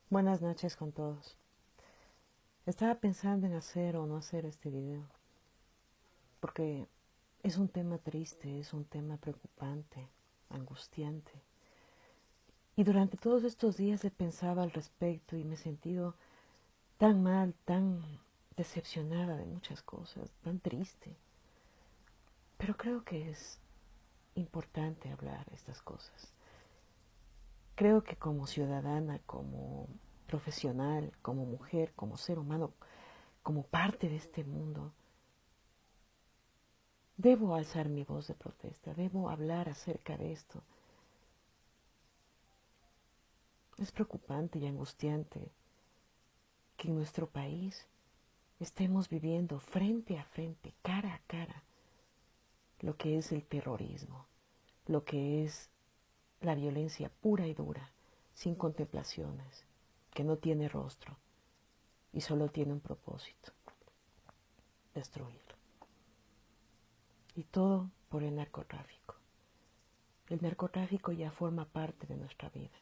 Buenas noches con todos. Estaba pensando en hacer o no hacer este video, porque es un tema triste, es un tema preocupante, angustiante. Y durante todos estos días he pensado al respecto y me he sentido tan mal, tan decepcionada de muchas cosas, tan triste. Pero creo que es importante hablar estas cosas. Creo que como ciudadana, como profesional, como mujer, como ser humano, como parte de este mundo, debo alzar mi voz de protesta, debo hablar acerca de esto. Es preocupante y angustiante que en nuestro país estemos viviendo frente a frente, cara a cara, lo que es el terrorismo, lo que es la violencia pura y dura, sin contemplaciones, que no tiene rostro y solo tiene un propósito: destruir. Y todo por el narcotráfico. El narcotráfico ya forma parte de nuestra vida.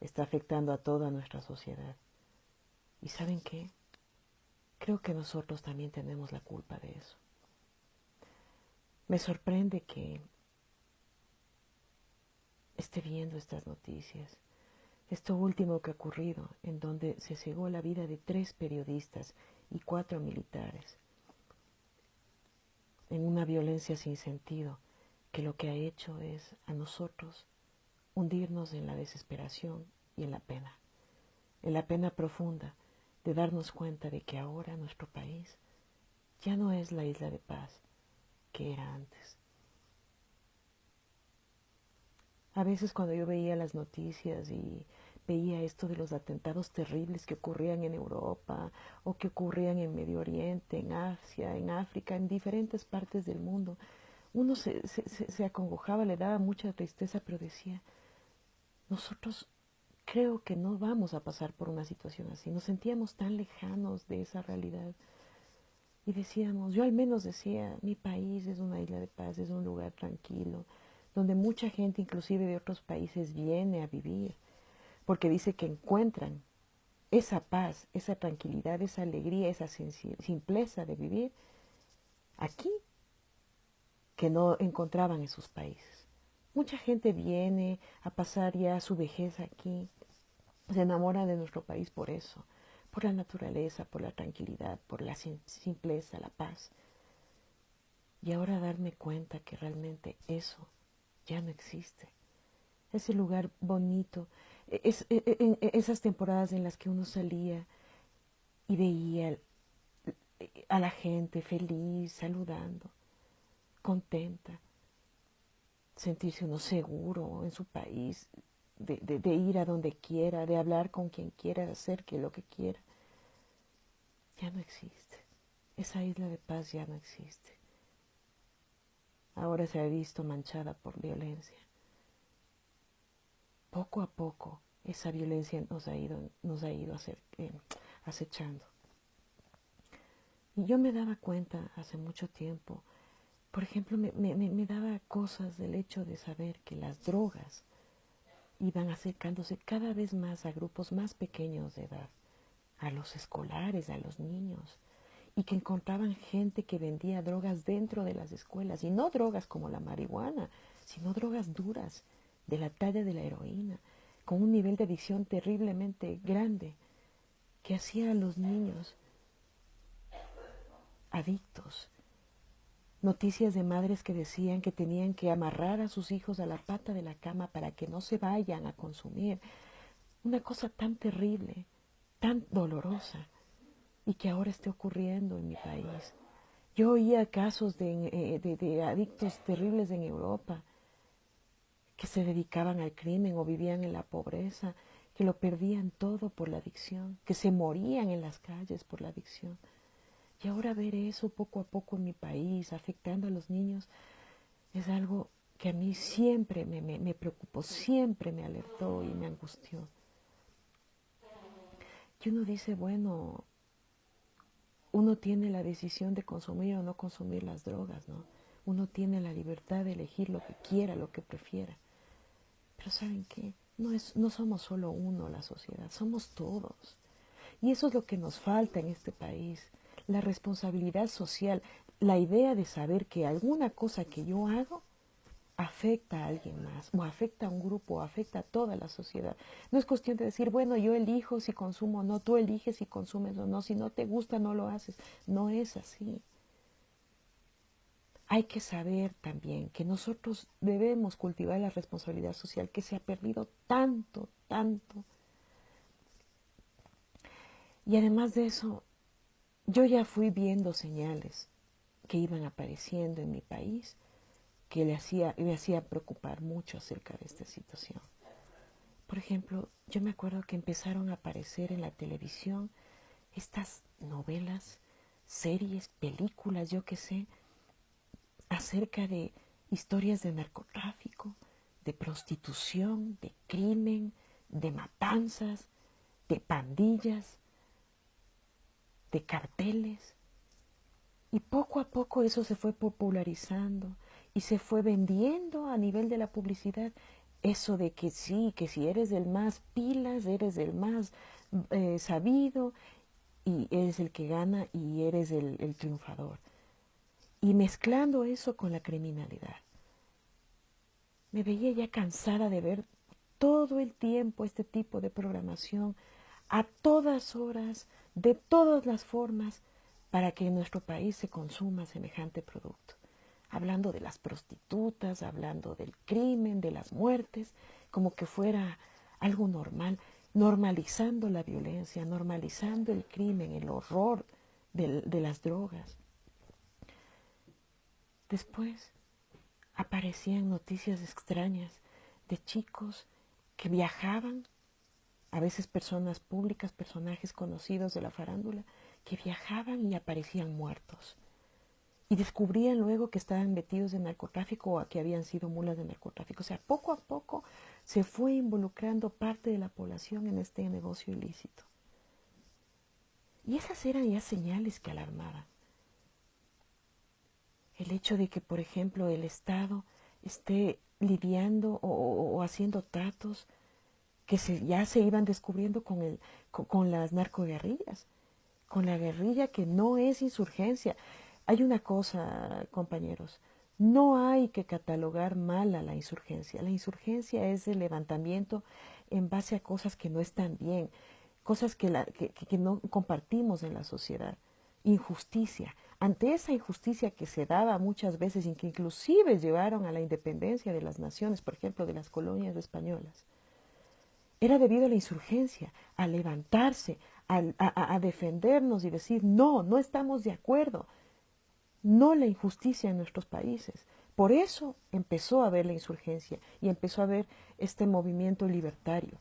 Está afectando a toda nuestra sociedad. ¿Y saben qué? Creo que nosotros también tenemos la culpa de eso. Me sorprende que esté viendo estas noticias. Esto último que ha ocurrido, en donde se cegó la vida de 3 periodistas y 4 militares, en una violencia sin sentido, que lo que ha hecho es a nosotros hundirnos en la desesperación y en la pena profunda de darnos cuenta de que ahora nuestro país ya no es la isla de paz que era antes. A veces cuando yo veía las noticias y veía esto de los atentados terribles que ocurrían en Europa o que ocurrían en Medio Oriente, en Asia, en África, en diferentes partes del mundo, uno se acongojaba, le daba mucha tristeza, pero decía, nosotros creo que no vamos a pasar por una situación así. Nos sentíamos tan lejanos de esa realidad y decíamos, yo al menos decía, mi país es una isla de paz, es un lugar tranquilo, donde mucha gente, inclusive de otros países, viene a vivir, porque dice que encuentran esa paz, esa tranquilidad, esa alegría, esa simpleza de vivir aquí, que no encontraban en sus países. Mucha gente viene a pasar ya su vejez aquí, se enamora de nuestro país por eso, por la naturaleza, por la tranquilidad, por la simpleza, la paz. Y ahora darme cuenta que realmente eso ya no existe. Ese lugar bonito, en esas temporadas en las que uno salía y veía a la gente feliz, saludando, contenta, sentirse uno seguro en su país, de ir a donde quiera, de hablar con quien quiera, de hacer lo que quiera, ya no existe. Esa isla de paz ya no existe. Ahora se ha visto manchada por violencia. Poco a poco esa violencia nos ha ido acechando. Y yo me daba cuenta hace mucho tiempo, por ejemplo, me daba cosas del hecho de saber que las drogas iban acercándose cada vez más a grupos más pequeños de edad, a los escolares, a los niños, y que encontraban gente que vendía drogas dentro de las escuelas, y no drogas como la marihuana, sino drogas duras, de la talla de la heroína, con un nivel de adicción terriblemente grande, que hacía a los niños adictos. Noticias de madres que decían que tenían que amarrar a sus hijos a la pata de la cama para que no se vayan a consumir. Una cosa tan terrible, tan dolorosa, y que ahora esté ocurriendo en mi país. Yo oía casos de adictos terribles en Europa que se dedicaban al crimen o vivían en la pobreza, que lo perdían todo por la adicción, que se morían en las calles por la adicción. Y ahora ver eso poco a poco en mi país, afectando a los niños, es algo que a mí siempre me preocupó, siempre me alertó y me angustió. Y uno dice, bueno, uno tiene la decisión de consumir o no consumir las drogas, ¿no? Uno tiene la libertad de elegir lo que quiera, lo que prefiera. Pero ¿saben qué? No somos solo uno la sociedad, somos todos. Y eso es lo que nos falta en este país, la responsabilidad social, la idea de saber que alguna cosa que yo hago afecta a alguien más, o afecta a un grupo, o afecta a toda la sociedad. No es cuestión de decir, bueno, yo elijo si consumo o no, tú eliges si consumes o no, si no te gusta no lo haces. No es así. Hay que saber también que nosotros debemos cultivar la responsabilidad social que se ha perdido tanto, tanto. Y además de eso, yo ya fui viendo señales que iban apareciendo en mi país que me hacía preocupar mucho acerca de esta situación. Por ejemplo, yo me acuerdo que empezaron a aparecer en la televisión estas novelas, series, películas, yo qué sé, acerca de historias de narcotráfico, de prostitución, de crimen, de matanzas, de pandillas, de carteles. Y poco a poco eso se fue popularizando y se fue vendiendo a nivel de la publicidad. Eso de que sí, que si eres el más pilas, eres el más sabido y eres el que gana y eres el triunfador. Y mezclando eso con la criminalidad. Me veía ya cansada de ver todo el tiempo este tipo de programación a todas horas, de todas las formas, para que en nuestro país se consuma semejante producto. Hablando de las prostitutas, hablando del crimen, de las muertes, como que fuera algo normal, normalizando la violencia, normalizando el crimen, el horror de las drogas. Después aparecían noticias extrañas de chicos que viajaban, a veces personas públicas, personajes conocidos de la farándula, que viajaban y aparecían muertos. Y descubrían luego que estaban metidos en narcotráfico o que habían sido mulas de narcotráfico. O sea, poco a poco se fue involucrando parte de la población en este negocio ilícito. Y esas eran ya señales que alarmaban. El hecho de que, por ejemplo, el Estado esté lidiando o haciendo tratos que ya se iban descubriendo con las narcoguerrillas, con la guerrilla que no es insurgencia. Hay una cosa, compañeros, no hay que catalogar mal a la insurgencia. La insurgencia es el levantamiento en base a cosas que no están bien, cosas que no compartimos en la sociedad. Injusticia. Ante esa injusticia que se daba muchas veces y que inclusive llevaron a la independencia de las naciones, por ejemplo, de las colonias españolas, era debido a la insurgencia, a levantarse, a defendernos y decir, no, no estamos de acuerdo, no la injusticia en nuestros países. Por eso empezó a haber la insurgencia y empezó a haber este movimiento libertario.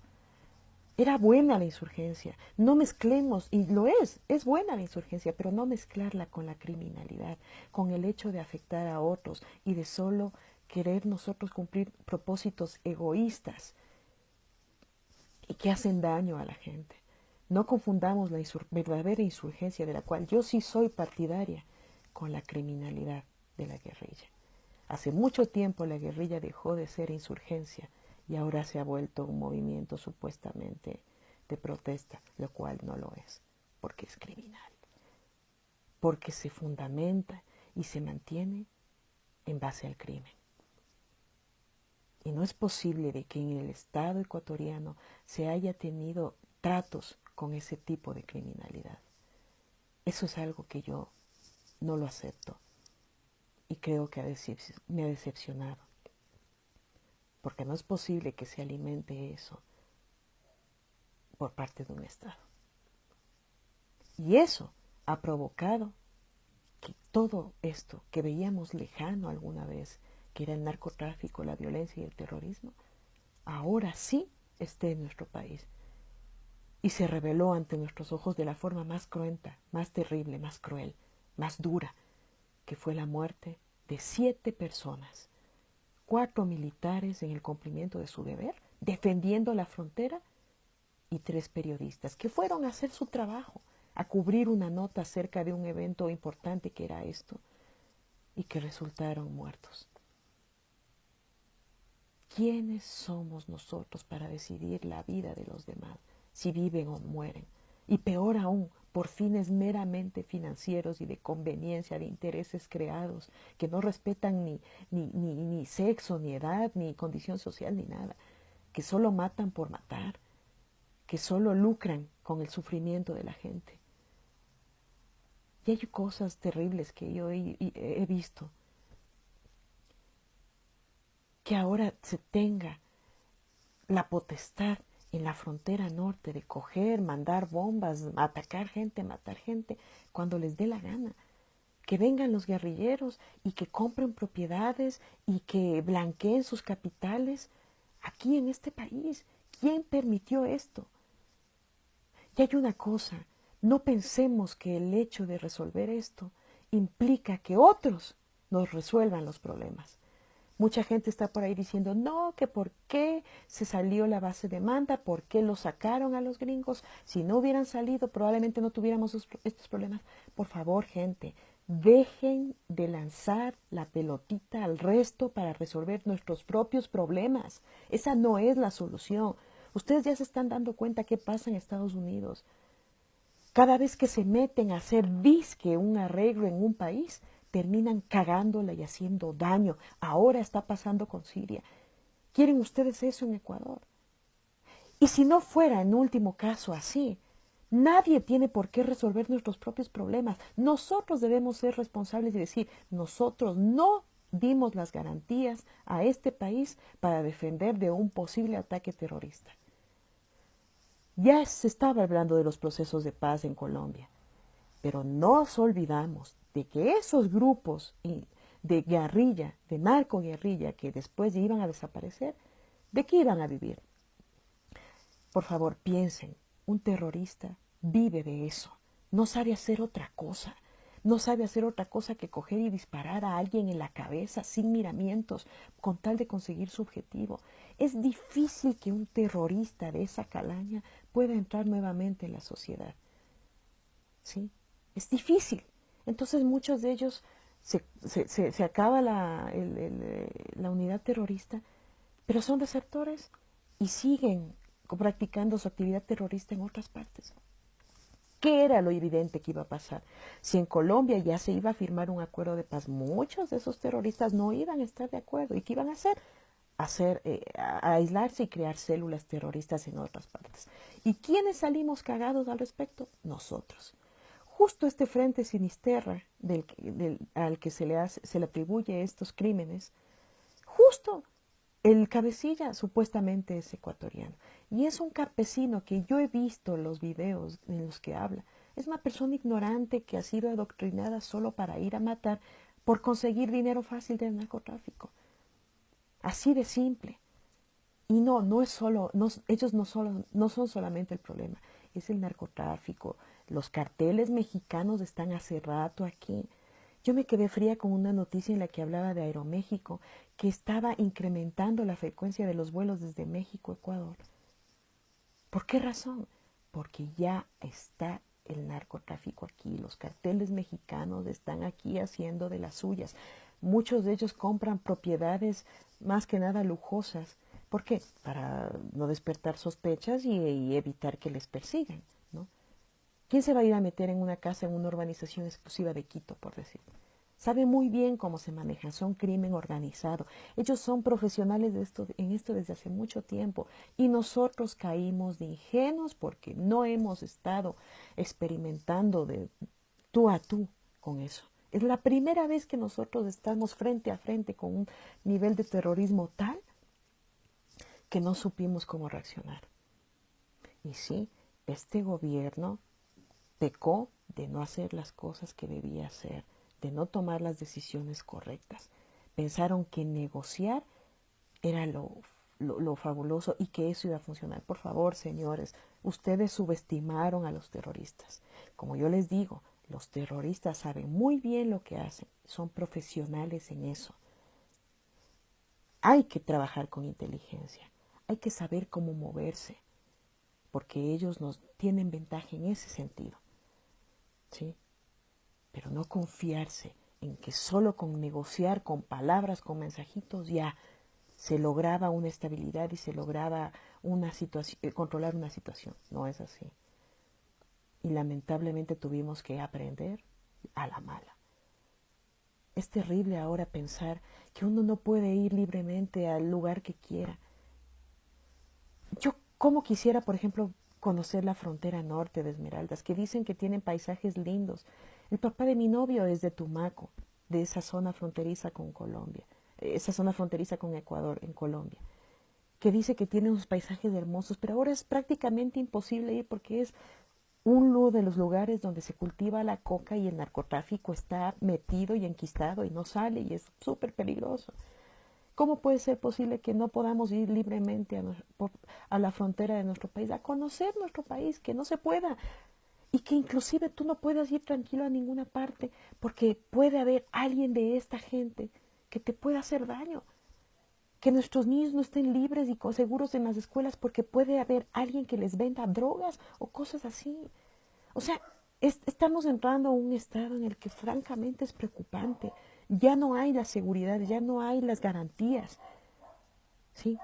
Era buena la insurgencia, no mezclemos, y lo es buena la insurgencia, pero no mezclarla con la criminalidad, con el hecho de afectar a otros y de solo querer nosotros cumplir propósitos egoístas y que hacen daño a la gente. No confundamos la verdadera insurgencia, de la cual yo sí soy partidaria, con la criminalidad de la guerrilla. Hace mucho tiempo la guerrilla dejó de ser insurgencia y ahora se ha vuelto un movimiento supuestamente de protesta, lo cual no lo es, porque es criminal, porque se fundamenta y se mantiene en base al crimen. Y no es posible de que en el Estado ecuatoriano se haya tenido tratos con ese tipo de criminalidad. Eso es algo que yo no lo acepto y creo que me ha decepcionado. Porque no es posible que se alimente eso por parte de un Estado. Y eso ha provocado que todo esto que veíamos lejano alguna vez, que era el narcotráfico, la violencia y el terrorismo, ahora sí esté en nuestro país. Y se reveló ante nuestros ojos de la forma más cruenta, más terrible, más cruel, más dura, que fue la muerte de 7 personas, 4 militares en el cumplimiento de su deber, defendiendo la frontera, y 3 periodistas que fueron a hacer su trabajo, a cubrir una nota acerca de un evento importante que era esto, y que resultaron muertos. ¿Quiénes somos nosotros para decidir la vida de los demás, si viven o mueren? Y peor aún, por fines meramente financieros y de conveniencia, de intereses creados, que no respetan ni sexo, ni edad, ni condición social, ni nada, que solo matan por matar, que solo lucran con el sufrimiento de la gente. Y hay cosas terribles que yo he visto, que ahora se tenga la potestad en la frontera norte de coger, mandar bombas, atacar gente, matar gente, cuando les dé la gana. Que vengan los guerrilleros y que compren propiedades y que blanqueen sus capitales aquí en este país. ¿Quién permitió esto? Y hay una cosa, no pensemos que el hecho de resolver esto implica que otros nos resuelvan los problemas. Mucha gente está por ahí diciendo, no, que por qué se salió la base de Manta, por qué lo sacaron a los gringos, si no hubieran salido probablemente no tuviéramos estos problemas. Por favor, gente, dejen de lanzar la pelotita al resto para resolver nuestros propios problemas. Esa no es la solución. Ustedes ya se están dando cuenta qué pasa en Estados Unidos. Cada vez que se meten a hacer disque un arreglo en un país, terminan cagándola y haciendo daño. Ahora está pasando con Siria. ¿Quieren ustedes eso en Ecuador? Y si no fuera en último caso así, nadie tiene por qué resolver nuestros propios problemas. Nosotros debemos ser responsables y decir, nosotros no dimos las garantías a este país para defender de un posible ataque terrorista. Ya se estaba hablando de los procesos de paz en Colombia, pero no nos olvidamos de que esos grupos de guerrilla, de narcoguerrilla, que después iban a desaparecer, ¿de qué iban a vivir? Por favor, piensen, un terrorista vive de eso, no sabe hacer otra cosa. No sabe hacer otra cosa que coger y disparar a alguien en la cabeza sin miramientos con tal de conseguir su objetivo. Es difícil que un terrorista de esa calaña pueda entrar nuevamente en la sociedad. ¿Sí? Es difícil. Entonces muchos de ellos se acaba la unidad terrorista, pero son desertores y siguen practicando su actividad terrorista en otras partes. ¿Qué era lo evidente que iba a pasar? Si en Colombia ya se iba a firmar un acuerdo de paz, muchos de esos terroristas no iban a estar de acuerdo. ¿Y qué iban a hacer? A aislarse y crear células terroristas en otras partes. ¿Y quiénes salimos cagados al respecto? Nosotros. Justo este frente sinisterra al que se le atribuye estos crímenes, justo el cabecilla supuestamente es ecuatoriano y es un campesino que yo he visto los videos en los que habla. Es una persona ignorante que ha sido adoctrinada solo para ir a matar por conseguir dinero fácil del narcotráfico. Así de simple. Y no es solo, ellos no son solamente el problema, es el narcotráfico. Los carteles mexicanos están hace rato aquí. Yo me quedé fría con una noticia en la que hablaba de Aeroméxico, que estaba incrementando la frecuencia de los vuelos desde México a Ecuador. ¿Por qué razón? Porque ya está el narcotráfico aquí. Los carteles mexicanos están aquí haciendo de las suyas. Muchos de ellos compran propiedades más que nada lujosas. ¿Por qué? Para no despertar sospechas y evitar que les persigan, ¿no? ¿Quién se va a ir a meter en una casa, en una urbanización exclusiva de Quito, por decir? Sabe muy bien cómo se manejan, son crimen organizado. Ellos son profesionales en esto desde hace mucho tiempo y nosotros caímos de ingenuos porque no hemos estado experimentando de tú a tú con eso. Es la primera vez que nosotros estamos frente a frente con un nivel de terrorismo tal que no supimos cómo reaccionar. Y sí, este gobierno pecó de no hacer las cosas que debía hacer, de no tomar las decisiones correctas. Pensaron que negociar era lo fabuloso y que eso iba a funcionar. Por favor, señores, ustedes subestimaron a los terroristas. Como yo les digo, los terroristas saben muy bien lo que hacen, son profesionales en eso. Hay que trabajar con inteligencia, hay que saber cómo moverse, porque ellos nos tienen ventaja en ese sentido. ¿Sí? Pero no confiarse en que solo con negociar, con palabras, con mensajitos, ya se lograba una estabilidad y se lograba una situación, controlar una situación. No es así. Y lamentablemente tuvimos que aprender a la mala. Es terrible ahora pensar que uno no puede ir libremente al lugar que quiera. Yo como quisiera, por ejemplo, conocer la frontera norte de Esmeraldas, que dicen que tienen paisajes lindos. El papá de mi novio es de Tumaco, de esa zona fronteriza con Colombia, esa zona fronteriza con Ecuador, en Colombia, que dice que tiene unos paisajes hermosos, pero ahora es prácticamente imposible ir porque es uno de los lugares donde se cultiva la coca y el narcotráfico está metido y enquistado y no sale y es súper peligroso. ¿Cómo puede ser posible que no podamos ir libremente a la frontera de nuestro país, a conocer nuestro país, que no se pueda? Y que inclusive tú no puedas ir tranquilo a ninguna parte porque puede haber alguien de esta gente que te pueda hacer daño. Que nuestros niños no estén libres y seguros en las escuelas porque puede haber alguien que les venda drogas o cosas así. O sea, estamos entrando a un estado en el que francamente es preocupante. Ya no hay la seguridad, ya no hay las garantías. ¿Sí?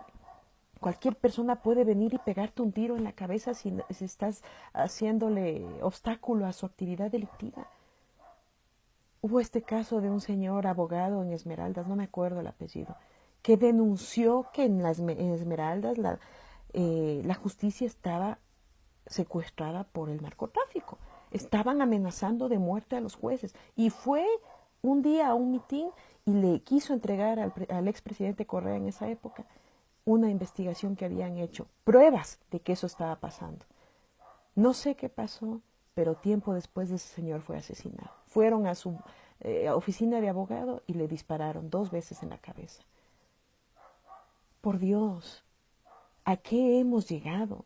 Cualquier persona puede venir y pegarte un tiro en la cabeza si estás haciéndole obstáculo a su actividad delictiva. Hubo este caso de un señor abogado en Esmeraldas, no me acuerdo el apellido, que denunció que en Esmeraldas la justicia estaba secuestrada por el narcotráfico. Estaban amenazando de muerte a los jueces. Y fue un día a un mitin y le quiso entregar al expresidente Correa en esa época una investigación que habían hecho, pruebas de que eso estaba pasando. No sé qué pasó, pero tiempo después ese señor fue asesinado. Fueron a su oficina de abogado y le dispararon 2 veces en la cabeza. Por Dios, ¿a qué hemos llegado?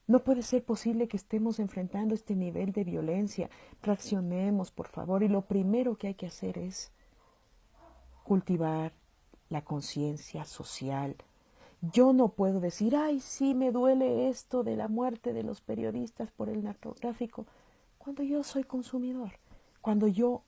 No puede ser posible que estemos enfrentando este nivel de violencia. Reaccionemos, por favor, y lo primero que hay que hacer es cultivar la conciencia social. Yo no puedo decir, ay, sí, me duele esto de la muerte de los periodistas por el narcotráfico, cuando yo soy consumidor, cuando yo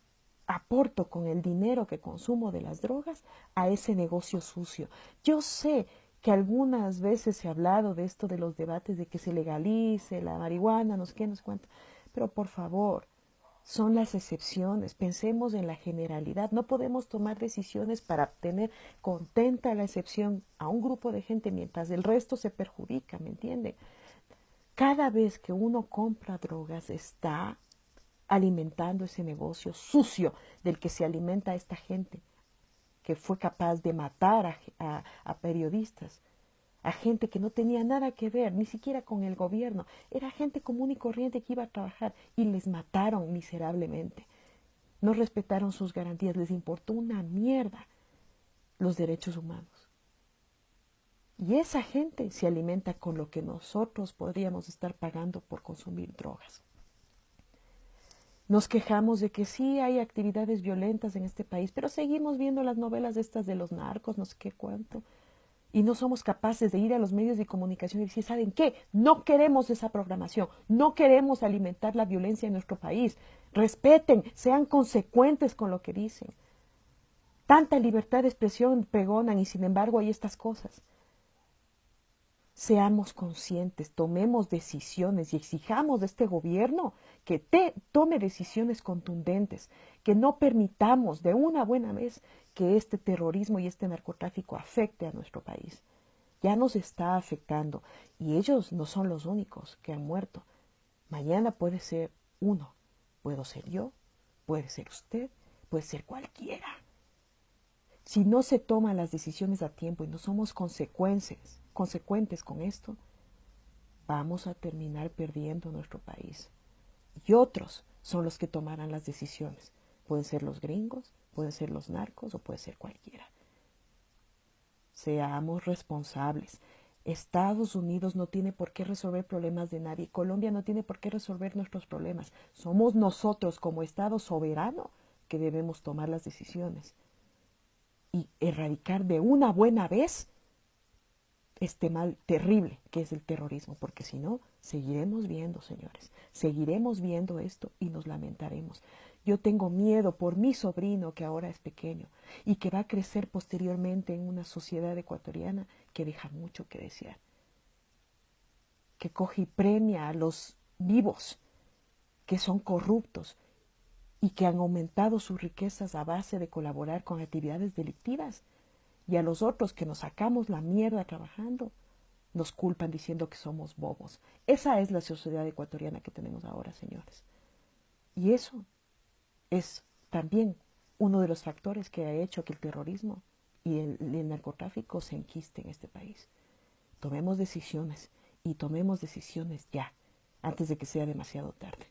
aporto con el dinero que consumo de las drogas a ese negocio sucio. Yo sé que algunas veces se ha hablado de esto de los debates de que se legalice la marihuana, no sé qué, no sé cuánto, pero por favor, son las excepciones, pensemos en la generalidad, no podemos tomar decisiones para tener contenta la excepción a un grupo de gente mientras el resto se perjudica, ¿me entiende? Cada vez que uno compra drogas está alimentando ese negocio sucio del que se alimenta esta gente que fue capaz de matar a periodistas, a gente que no tenía nada que ver, ni siquiera con el gobierno, era gente común y corriente que iba a trabajar y les mataron miserablemente. No respetaron sus garantías, les importó una mierda los derechos humanos. Y esa gente se alimenta con lo que nosotros podríamos estar pagando por consumir drogas. Nos quejamos de que sí hay actividades violentas en este país, pero seguimos viendo las novelas estas de los narcos, no sé qué cuánto. Y no somos capaces de ir a los medios de comunicación y decir, ¿saben qué? No queremos esa programación, no queremos alimentar la violencia en nuestro país. Respeten, sean consecuentes con lo que dicen. Tanta libertad de expresión pregonan y sin embargo hay estas cosas. Seamos conscientes, tomemos decisiones y exijamos de este gobierno que tome decisiones contundentes, que no permitamos de una buena vez que este terrorismo y este narcotráfico afecte a nuestro país. Ya nos está afectando y ellos no son los únicos que han muerto. Mañana puede ser uno, puedo ser yo, puede ser usted, puede ser cualquiera. Si no se toman las decisiones a tiempo y no somos consecuentes con esto, vamos a terminar perdiendo nuestro país. Y otros son los que tomarán las decisiones. Pueden ser los gringos, pueden ser los narcos o puede ser cualquiera. Seamos responsables. Estados Unidos no tiene por qué resolver problemas de nadie. Colombia no tiene por qué resolver nuestros problemas. Somos nosotros como Estado soberano que debemos tomar las decisiones y erradicar de una buena vez este mal terrible que es el terrorismo, porque si no, seguiremos viendo, señores, seguiremos viendo esto y nos lamentaremos. Yo tengo miedo por mi sobrino que ahora es pequeño y que va a crecer posteriormente en una sociedad ecuatoriana que deja mucho que desear, que coge y premia a los vivos, que son corruptos y que han aumentado sus riquezas a base de colaborar con actividades delictivas. Y a los otros que nos sacamos la mierda trabajando, nos culpan diciendo que somos bobos. Esa es la sociedad ecuatoriana que tenemos ahora, señores. Y eso es también uno de los factores que ha hecho que el terrorismo y el narcotráfico se enquiste en este país. Tomemos decisiones y tomemos decisiones ya, antes de que sea demasiado tarde.